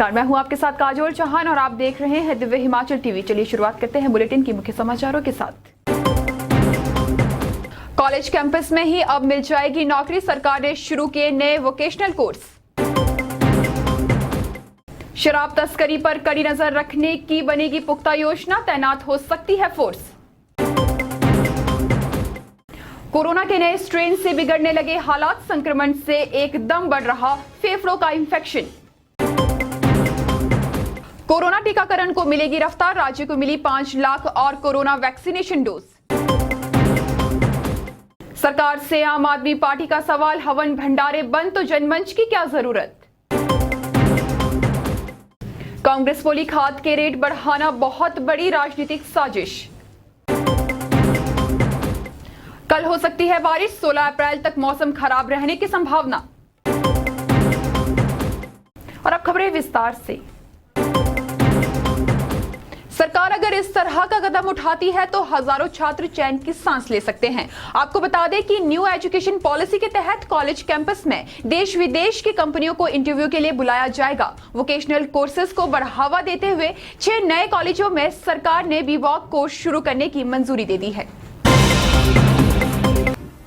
नमस्कार, मैं हूं आपके साथ काजोल चौहान और आप देख रहे हैं दिव्य हिमाचल टीवी। चलिए शुरुआत करते हैं बुलेटिन की मुख्य समाचारों के साथ। कॉलेज कैंपस में ही अब मिल जाएगी नौकरी, सरकार ने शुरू किए नए वोकेशनल कोर्स। शराब तस्करी पर कड़ी नजर रखने की बनेगी पुख्ता योजना, तैनात हो सकती है फोर्स। कोरोना के नए स्ट्रेन से बिगड़ने लगे हालात, संक्रमण से एकदम बढ़ रहा फेफड़ों का इंफेक्शन। कोरोना टीकाकरण को मिलेगी रफ्तार, राज्य को मिली 5 लाख और कोरोना वैक्सीनेशन डोज। सरकार से आम आदमी पार्टी का सवाल, हवन भंडारे बंद तो जनमंच की क्या जरूरत। कांग्रेस बोली खाद के रेट बढ़ाना बहुत बड़ी राजनीतिक साजिश। कल हो सकती है बारिश, 16 अप्रैल तक मौसम खराब रहने की संभावना। और अब खबरें विस्तार से। सरकार अगर इस तरह का कदम उठाती है तो हजारों छात्र चैन की सांस ले सकते हैं। आपको बता दें कि न्यू एजुकेशन पॉलिसी के तहत कॉलेज कैंपस में देश विदेश की कंपनियों को इंटरव्यू के लिए बुलाया जाएगा। वोकेशनल कोर्सेज को बढ़ावा देते हुए 6 नए कॉलेजों में सरकार ने बीवॉक कोर्स शुरू करने की मंजूरी दे दी है।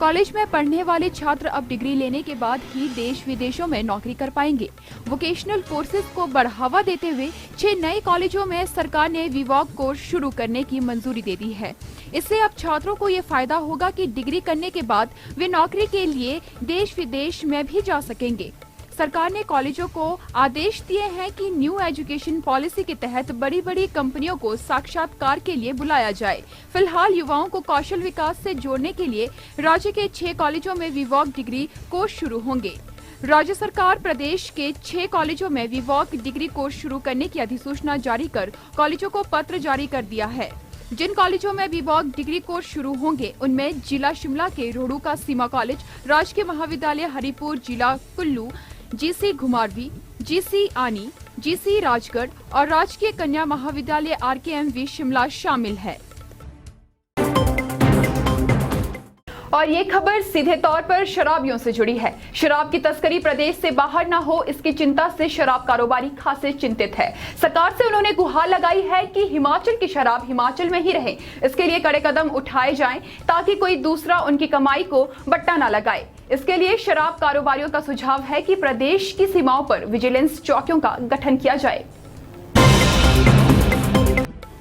कॉलेज में पढ़ने वाले छात्र अब डिग्री लेने के बाद ही देश विदेशों में नौकरी कर पाएंगे। वोकेशनल कोर्सेज को बढ़ावा देते हुए 6 नए कॉलेजों में सरकार ने बीवॉक कोर्स शुरू करने की मंजूरी दे दी है। इससे अब छात्रों को ये फायदा होगा कि डिग्री करने के बाद वे नौकरी के लिए देश विदेश में भी जा सकेंगे। सरकार ने कॉलेजों को आदेश दिए हैं कि न्यू एजुकेशन पॉलिसी के तहत बड़ी बड़ी कंपनियों को साक्षात्कार के लिए बुलाया जाए। फिलहाल युवाओं को कौशल विकास से जोड़ने के लिए राज्य के 6 कॉलेजों में बीवॉक डिग्री कोर्स शुरू होंगे। राज्य सरकार प्रदेश के 6 कॉलेजों में बीवॉक डिग्री कोर्स शुरू करने की अधिसूचना जारी कर कॉलेजों को पत्र जारी कर दिया है। जिन कॉलेजों में बीवॉक डिग्री कोर्स शुरू होंगे उनमें जिला शिमला के रोहड़ू का सीमा कॉलेज, राजकीय महाविद्यालय हरिपुर जिला कुल्लू, जीसी घुमारवी, जीसी आनी, जीसी राजगढ़ और राजकीय कन्या महाविद्यालय RKMV शिमला शामिल है। और ये खबर सीधे तौर पर शराबियों से जुड़ी है। शराब की तस्करी प्रदेश से बाहर न हो, इसकी चिंता से शराब कारोबारी खासे चिंतित है। सरकार से उन्होंने गुहार लगाई है कि हिमाचल की शराब हिमाचल में ही रहे। इसके लिए कड़े कदम उठाए जाएं ताकि कोई दूसरा उनकी कमाई को बट्टा न लगाए। इसके लिए शराब कारोबारियों का सुझाव है कि प्रदेश की सीमाओं पर विजिलेंस चौकियों का गठन किया जाए।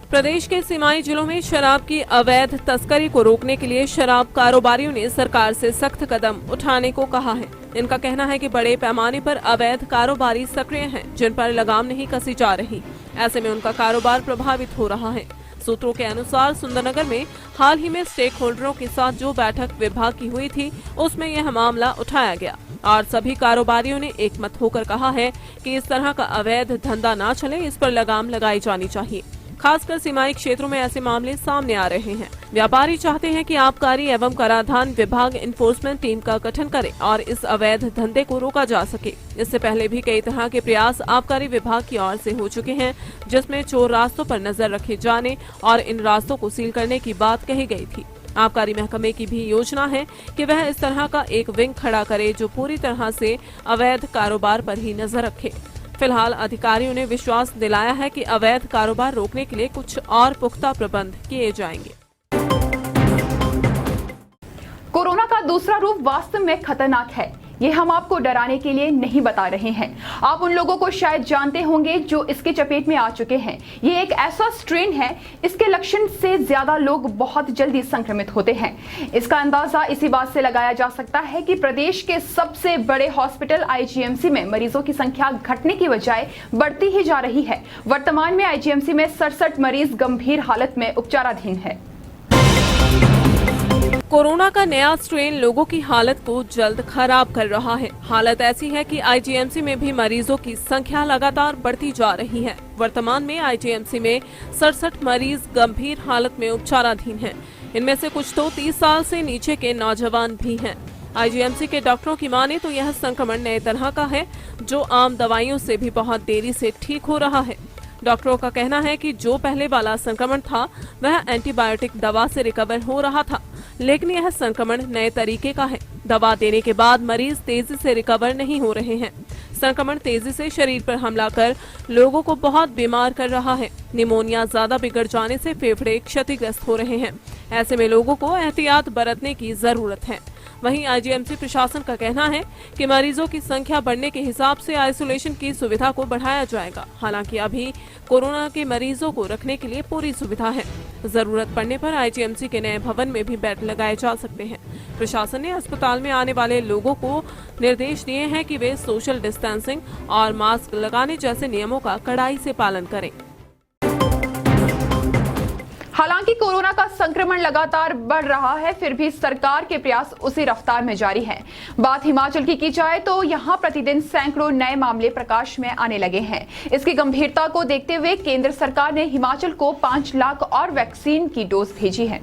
प्रदेश के सीमाई जिलों में शराब की अवैध तस्करी को रोकने के लिए शराब कारोबारियों ने सरकार से सख्त कदम उठाने को कहा है। इनका कहना है कि बड़े पैमाने पर अवैध कारोबारी सक्रिय हैं, जिन पर लगाम नहीं कसी जा रही। ऐसे में उनका कारोबार प्रभावित हो रहा है। सूत्रों के अनुसार सुंदरनगर में हाल ही में स्टेक होल्डरों के साथ जो बैठक विभाग की हुई थी, उसमें यह मामला उठाया गया और सभी कारोबारियों ने एकमत होकर कहा है कि इस तरह का अवैध धंधा न चले, इस पर लगाम लगाई जानी चाहिए। खासकर सीमाई क्षेत्रों में ऐसे मामले सामने आ रहे हैं। व्यापारी चाहते हैं कि आबकारी एवं कराधान विभाग इन्फोर्समेंट टीम का गठन करे और इस अवैध धंधे को रोका जा सके। इससे पहले भी कई तरह के प्रयास आबकारी विभाग की ओर से हो चुके हैं, जिसमें चोर रास्तों पर नजर रखे जाने और इन रास्तों को सील करने की बात कही गई थी। आबकारी महकमे की भी योजना है कि वह इस तरह का एक विंग खड़ा करे जो पूरी तरह से अवैध कारोबार पर ही नजर रखे। फिलहाल अधिकारियों ने विश्वास दिलाया है कि अवैध कारोबार रोकने के लिए कुछ और पुख्ता प्रबंध किए जाएंगे। कोरोना का दूसरा रूप वास्तव में खतरनाक है। ये हम आपको डराने के लिए नहीं बता रहे हैं। आप उन लोगों को शायद जानते होंगे जो इसके चपेट में आ चुके हैं। ये एक ऐसा स्ट्रेन है, इसके लक्षण से ज्यादा लोग बहुत जल्दी संक्रमित होते हैं। इसका अंदाजा इसी बात से लगाया जा सकता है कि प्रदेश के सबसे बड़े हॉस्पिटल IGMC में मरीजों की संख्या घटने की बजाय बढ़ती ही जा रही है। वर्तमान में IGMC में 67 मरीज गंभीर हालत में उपचाराधीन है। कोरोना का नया स्ट्रेन लोगों की हालत को जल्द खराब कर रहा है। हालत ऐसी है कि IGMC में भी मरीजों की संख्या लगातार बढ़ती जा रही है। वर्तमान में IGMC में 67 मरीज गंभीर हालत में उपचाराधीन हैं। इनमें से कुछ तो 30 साल से नीचे के नौजवान भी हैं। IGMC के डॉक्टरों की माने तो यह संक्रमण नए तरह का है, जो आम दवाइयों से भी बहुत देरी से ठीक हो रहा है। डॉक्टरों का कहना है कि जो पहले वाला संक्रमण था वह एंटीबायोटिक दवा से रिकवर हो रहा था, लेकिन यह संक्रमण नए तरीके का है। दवा देने के बाद मरीज तेजी से रिकवर नहीं हो रहे हैं। संक्रमण तेजी से शरीर पर हमला कर लोगों को बहुत बीमार कर रहा है। निमोनिया ज्यादा बिगड़ जाने से फेफड़े क्षतिग्रस्त हो रहे हैं। ऐसे में लोगों को एहतियात बरतने की जरूरत है। वहीं आईजीएमसी प्रशासन का कहना है कि मरीजों की संख्या बढ़ने के हिसाब से आइसोलेशन की सुविधा को बढ़ाया जाएगा। हालांकि अभी कोरोना के मरीजों को रखने के लिए पूरी सुविधा है। जरूरत पड़ने पर आईजीएमसी के नए भवन में भी बेड लगाए जा सकते हैं। प्रशासन ने अस्पताल में आने वाले लोगों को निर्देश दिए हैं कि वे सोशल डिस्टेंसिंग और मास्क लगाने जैसे नियमों का कड़ाई से पालन करें। हालांकि कोरोना का संक्रमण लगातार बढ़ रहा है, फिर भी सरकार के प्रयास उसी रफ्तार में जारी हैं। बात हिमाचल की जाए तो यहां प्रतिदिन सैकड़ों नए मामले प्रकाश में आने लगे हैं। इसकी गंभीरता को देखते हुए केंद्र सरकार ने हिमाचल को 5 लाख और वैक्सीन की डोज भेजी है।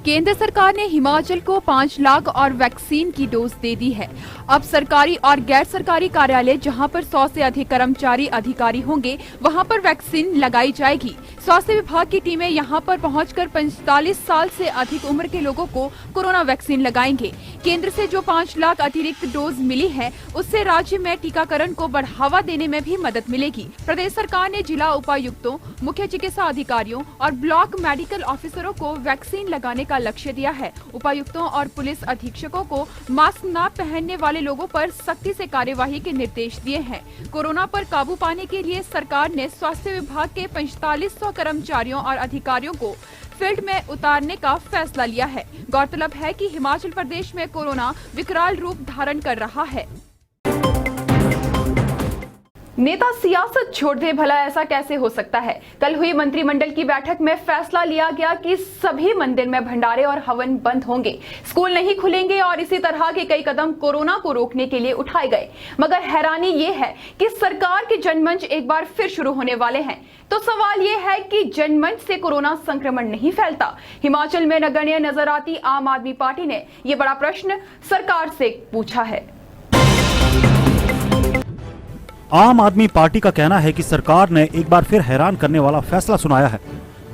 केंद्र सरकार ने हिमाचल को 5 लाख और वैक्सीन की डोज दे दी है। अब सरकारी और गैर सरकारी कार्यालय जहां पर 100 से अधिक कर्मचारी अधिकारी होंगे, वहां पर वैक्सीन लगाई जाएगी। स्वास्थ्य विभाग की टीमें यहां पर पहुंचकर 45 साल से अधिक उम्र के लोगों को कोरोना वैक्सीन लगाएंगे। केंद्र से जो 5 लाख अतिरिक्त डोज मिली है, उससे राज्य में टीकाकरण को बढ़ावा देने में भी मदद मिलेगी। प्रदेश सरकार ने जिला उपायुक्तों, मुख्य चिकित्सा अधिकारियों और ब्लॉक मेडिकल ऑफिसरों को वैक्सीन लगाने का लक्ष्य दिया है। उपायुक्तों और पुलिस अधीक्षकों को मास्क न पहनने वाले लोगों पर सख्ती से कार्यवाही के निर्देश दिए हैं। कोरोना पर काबू पाने के लिए सरकार ने स्वास्थ्य विभाग के 4500 कर्मचारियों और अधिकारियों को फील्ड में उतारने का फैसला लिया है। गौरतलब है कि हिमाचल प्रदेश में कोरोना विकराल रूप धारण कर रहा है। नेता सियासत छोड़ दे, भला ऐसा कैसे हो सकता है। कल हुई मंत्रिमंडल की बैठक में फैसला लिया गया कि सभी मंदिर में भंडारे और हवन बंद होंगे, स्कूल नहीं खुलेंगे और इसी तरह के कई कदम कोरोना को रोकने के लिए उठाए गए। मगर हैरानी ये है कि सरकार के जनमंच एक बार फिर शुरू होने वाले हैं। तो सवाल ये है कि जनमंच से कोरोना संक्रमण नहीं फैलता। हिमाचल में नगण्य नजर आती आम आदमी पार्टी ने ये बड़ा प्रश्न सरकार से पूछा है। आम आदमी पार्टी का कहना है कि सरकार ने एक बार फिर हैरान करने वाला फैसला सुनाया है।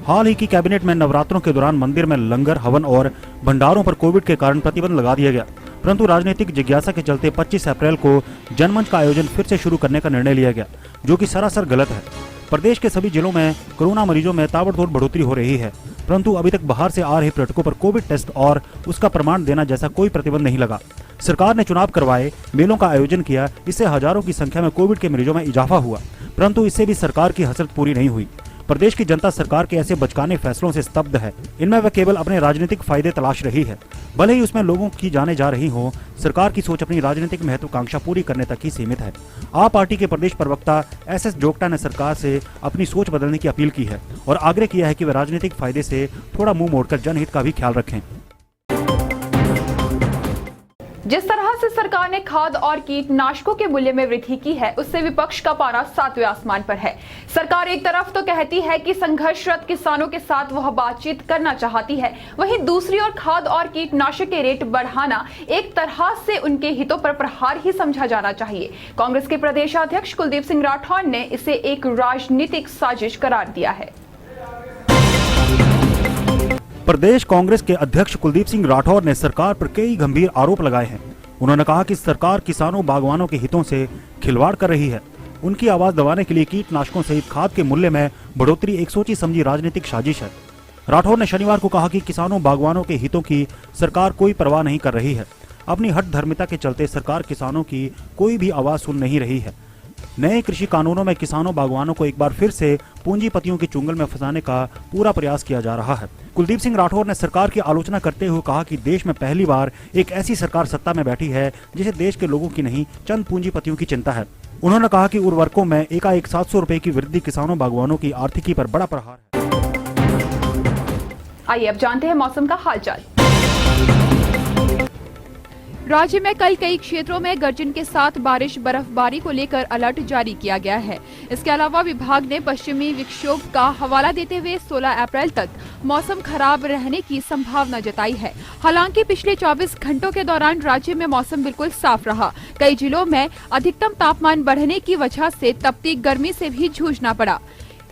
हाल ही की कैबिनेट में नवरात्रों के दौरान मंदिर में लंगर, हवन और भंडारों पर कोविड के कारण प्रतिबंध लगा दिया गया, परंतु राजनीतिक जिज्ञासा के चलते 25 अप्रैल को जनमंच का आयोजन फिर से शुरू करने का निर्णय लिया गया, जो कि सरासर गलत है। प्रदेश के सभी जिलों में कोरोना मरीजों में ताबड़तोड़ बढ़ोतरी हो रही है, परंतु अभी तक बाहर से आ रहे पर्यटकों पर कोविड टेस्ट और उसका प्रमाण देना जैसा कोई प्रतिबंध नहीं लगा। सरकार ने चुनाव करवाए, मेलों का आयोजन किया, इससे हजारों की संख्या में कोविड के मरीजों में इजाफा हुआ, परंतु इससे भी सरकार की हसरत पूरी नहीं हुई। प्रदेश की जनता सरकार के ऐसे बचकाने फैसलों से स्तब्ध है। इनमें वह केवल अपने राजनीतिक फायदे तलाश रही है, भले ही उसमें लोगों की जाने जा रही हो। सरकार की सोच अपनी राजनीतिक महत्वाकांक्षा पूरी करने तक ही सीमित है। आप पार्टी के प्रदेश प्रवक्ता एस जोगटा ने सरकार से अपनी सोच बदलने की अपील की है और आग्रह किया है कि वे राजनीतिक फायदे से थोड़ा मुंह मोड़कर जनहित का भी ख्याल रखें। जिस तरह से सरकार ने खाद और कीटनाशकों के मूल्य में वृद्धि की है, उससे विपक्ष का पारा 7वें आसमान पर है। सरकार एक तरफ तो कहती है कि संघर्षरत किसानों के साथ वह बातचीत करना चाहती है, वहीं दूसरी ओर खाद और कीटनाशक के रेट बढ़ाना एक तरह से उनके हितों पर प्रहार ही समझा जाना चाहिए। कांग्रेस के प्रदेशाध्यक्ष कुलदीप सिंह राठौर ने इसे एक राजनीतिक साजिश करार दिया है। प्रदेश कांग्रेस के अध्यक्ष कुलदीप सिंह राठौर ने सरकार पर कई गंभीर आरोप लगाए हैं। उन्होंने कहा कि सरकार किसानों बागवानों के हितों से खिलवाड़ कर रही है। उनकी आवाज दबाने के लिए कीटनाशकों सहित खाद के मूल्य में बढ़ोतरी एक सोची समझी राजनीतिक साजिश है। राठौर ने शनिवार को कहा कि किसानों बागवानों के हितों की सरकार कोई परवाह नहीं कर रही है। अपनी हठधर्मिता के चलते सरकार किसानों की कोई भी आवाज सुन नहीं रही है। नए कृषि कानूनों में किसानों बागवानों को एक बार फिर से पूंजीपतियों के चुंगल में फंसाने का पूरा प्रयास किया जा रहा है। कुलदीप सिंह राठौर ने सरकार की आलोचना करते हुए कहा कि देश में पहली बार एक ऐसी सरकार सत्ता में बैठी है जिसे देश के लोगों की नहीं, चंद पूंजीपतियों की चिंता है। उन्होंने कहा कि उर्वरकों में एकाएक 700 रुपए की वृद्धि किसानों बागवानों की आर्थिकी पर बड़ा प्रहार है। आइए अब जानते हैं मौसम का हालचाल। राज्य में कल कई क्षेत्रों में गर्जन के साथ बारिश, बर्फबारी को लेकर अलर्ट जारी किया गया है। इसके अलावा विभाग ने पश्चिमी विक्षोभ का हवाला देते हुए 16 अप्रैल तक मौसम खराब रहने की संभावना जताई है। हालांकि पिछले 24 घंटों के दौरान राज्य में मौसम बिल्कुल साफ रहा। कई जिलों में अधिकतम तापमान बढ़ने की वजह से तपती गर्मी से भी जूझना पड़ा।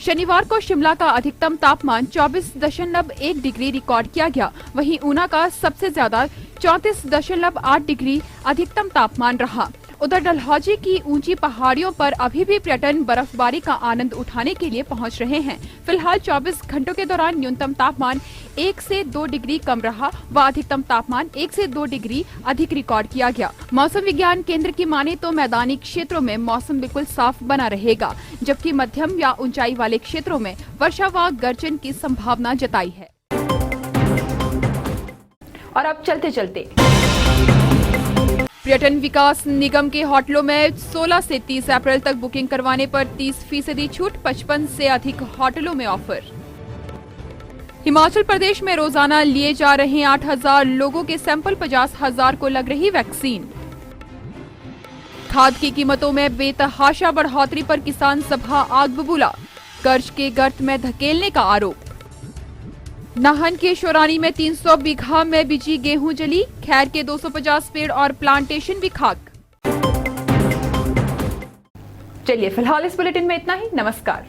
शनिवार को शिमला का अधिकतम तापमान 24.1 डिग्री रिकॉर्ड किया गया। वहीं ऊना का सबसे ज्यादा 34.8 डिग्री अधिकतम तापमान रहा। उधर डलहौजी की ऊंची पहाड़ियों पर अभी भी पर्यटन बर्फबारी का आनंद उठाने के लिए पहुंच रहे हैं। फिलहाल 24 घंटों के दौरान न्यूनतम तापमान 1 से 2 डिग्री कम रहा व अधिकतम तापमान 1 से 2 डिग्री अधिक रिकॉर्ड किया गया। मौसम विज्ञान केंद्र की माने तो मैदानी क्षेत्रों में मौसम बिल्कुल साफ बना रहेगा, जबकि मध्यम या ऊंचाई वाले क्षेत्रों में वर्षा व गर्जन की संभावना जताई है। और अब चलते चलते पर्यटन विकास निगम के होटलों में 16 से 30 अप्रैल तक बुकिंग करवाने पर 30% छूट, 55 से अधिक होटलों में ऑफर। हिमाचल प्रदेश में रोजाना लिए जा रहे 8,000 लोगों के सैंपल, 50,000 को लग रही वैक्सीन। खाद की कीमतों में बेतहाशा बढ़ोतरी पर किसान सभा आग बबूला, कर्ज के गर्त में धकेलने का आरोप। नाहन के शोरानी में 300 बीघा में बिजी गेहूं जली, खैर के 250 पेड़ और प्लांटेशन भी खाक। चलिए फिलहाल इस बुलेटिन में इतना ही। नमस्कार।